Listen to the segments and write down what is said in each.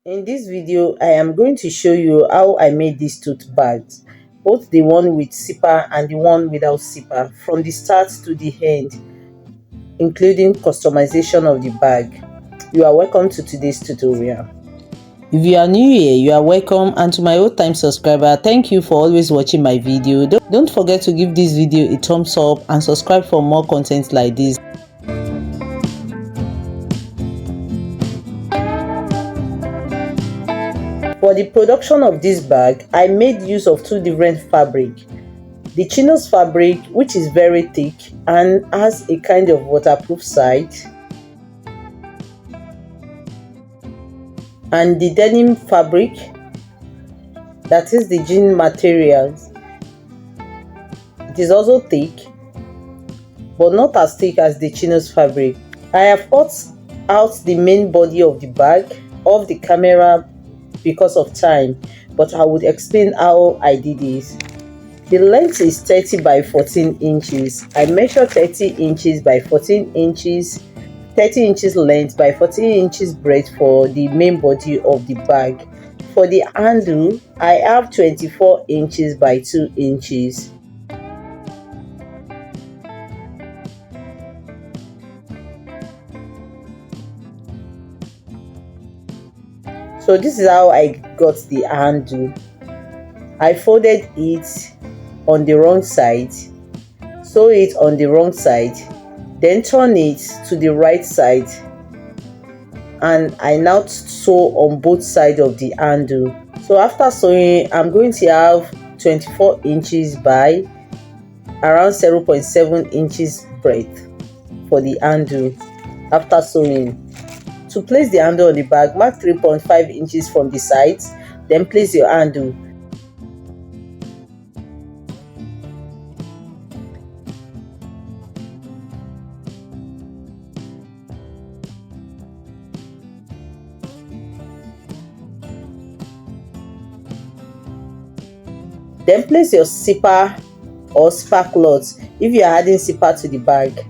In this video, I am going to show you how I made these tote bags, both the one with zipper and the one without zipper, from the start to the end, including customization of the bag. You are welcome to today's tutorial. If you are new here, you are welcome, and to my old time subscriber, thank you for always watching my video. Don't forget to give this video a thumbs up and subscribe for more content like this. For the production of this bag, I made use of two different fabrics. The Chinos fabric, which is very thick and has a kind of waterproof side, and the denim fabric, that is the jean materials. It is also thick, but not as thick as the Chinos fabric. I have cut out the main body of the bag off the camera because of time, but I would explain how I did this. The length is 30 by 14 inches. I measured 30 inches by 14 inches, 30 inches length by 14 inches breadth for the main body of the bag. For the handle, I have 24 inches by 2 inches. So this is how I got the handle. I folded it on the wrong side, sew it on the wrong side, then turn it to the right side, and I now sew on both sides of the handle. So after sewing, I'm going to have 24 inches by around 0.7 inches breadth for the handle after sewing. To place the handle on the bag, mark 3.5 inches from the sides, then place your handle. Then place your zipper or zipper cloth if you are adding zipper to the bag.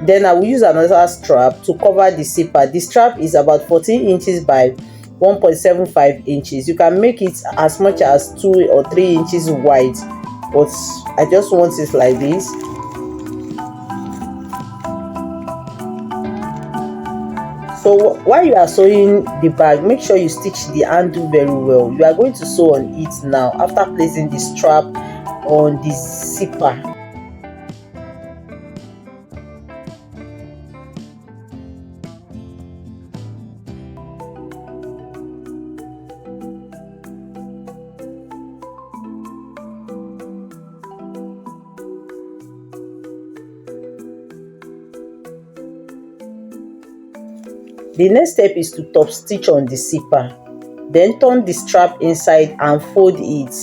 Then I will use another strap to cover the zipper. The strap is about 14 inches by 1.75 inches. You can make it as much as 2 or 3 inches wide, but I just want it like this. So while you are sewing the bag, make sure you stitch the handle very well. You are going to sew on it now after placing the strap on the zipper. The next step is to top stitch on the zipper, then turn the strap inside and fold it.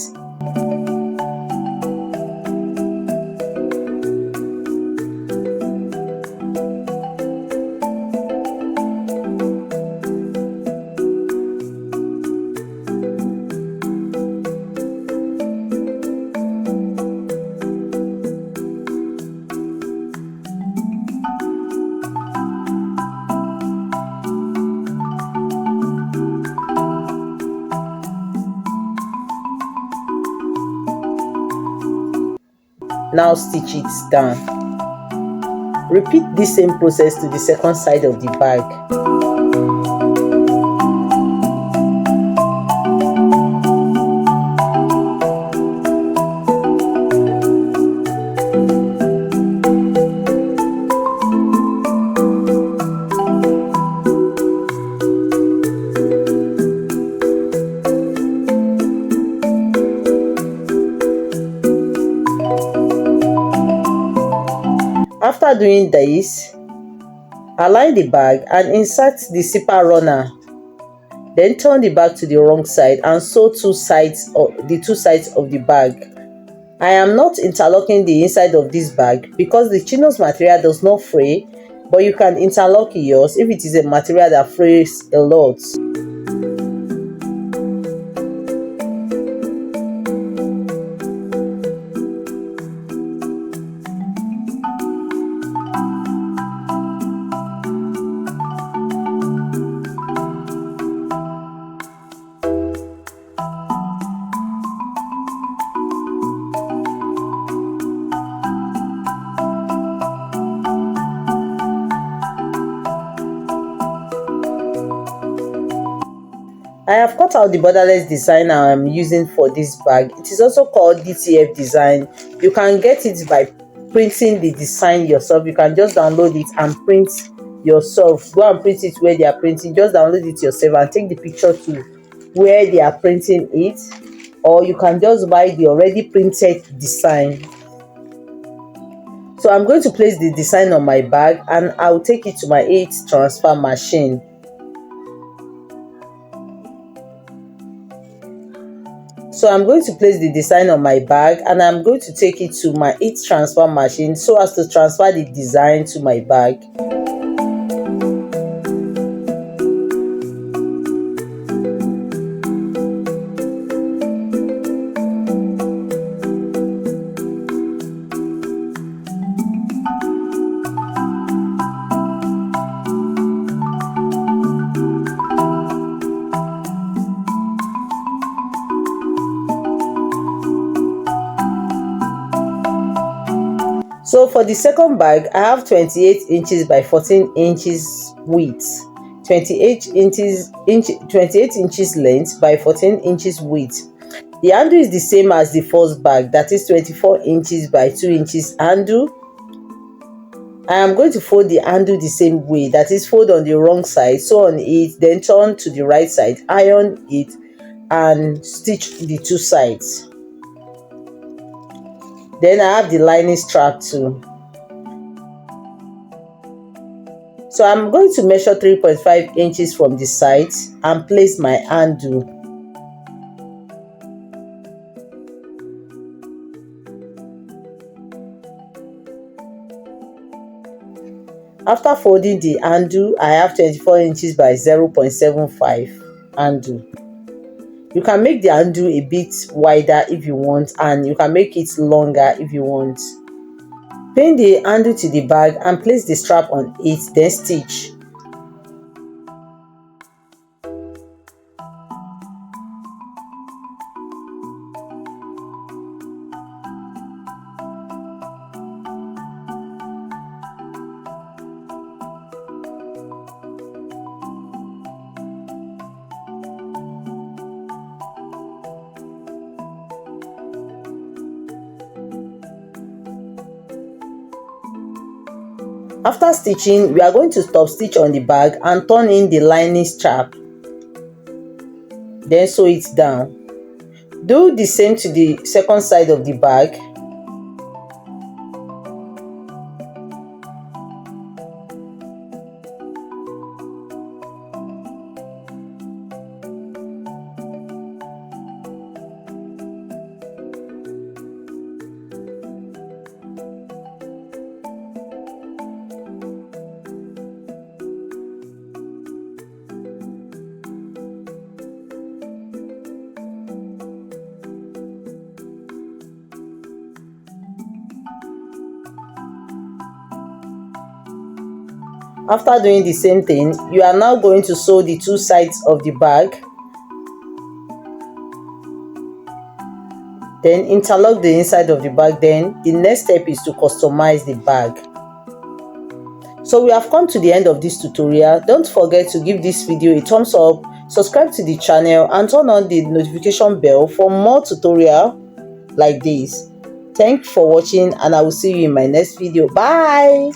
Now stitch it down. Repeat this same process to the second side of the bag. After doing this, align the bag and insert the zipper runner. Then turn the bag to the wrong side and sew the two sides of the bag. I am not interlocking the inside of this bag because the Chinos material does not fray. but you can interlock yours if it is a material that frays a lot. I have cut out the borderless design I am using for this bag. It is also called DTF design. You can get it by printing the design yourself. You can just download it and print yourself. Go and print it where they are printing. Just download it yourself and take the picture to where they are printing it. Or you can just buy the already printed design. So I'm going to place the design on my bag and I'll take it to my heat transfer machine. So I'm going to place the design on my bag and I'm going to take it to my heat transfer machine so as to transfer the design to my bag. So for the second bag, I have 28 inches by 14 inches width, 28 inches length by 14 inches width. The handle is the same as the first bag, that is 24 inches by 2 inches handle. I am going to fold the handle the same way, that is fold on the wrong side, sew on it, then turn to the right side, iron it and stitch the two sides. Then I have the lining strap too. So I'm going to measure 3.5 inches from the sides and place my handle. After folding the handle, I have 24 inches by 0.75 handle. You can make the handle a bit wider if you want, and you can make it longer if you want. Pin the handle to the bag and place the strap on it, then stitch. After stitching, we are going to stop stitch on the bag and turn in the lining strap. Then sew it down. Do the same to the second side of the bag. After doing the same thing, you are now going to sew the two sides of the bag. Then interlock the inside of the bag. Then the next step is to customize the bag. So we have come to the end of this tutorial. Don't forget to give this video a thumbs up, subscribe to the channel and turn on the notification bell for more tutorial like this. Thanks for watching and I will see you in my next video. Bye.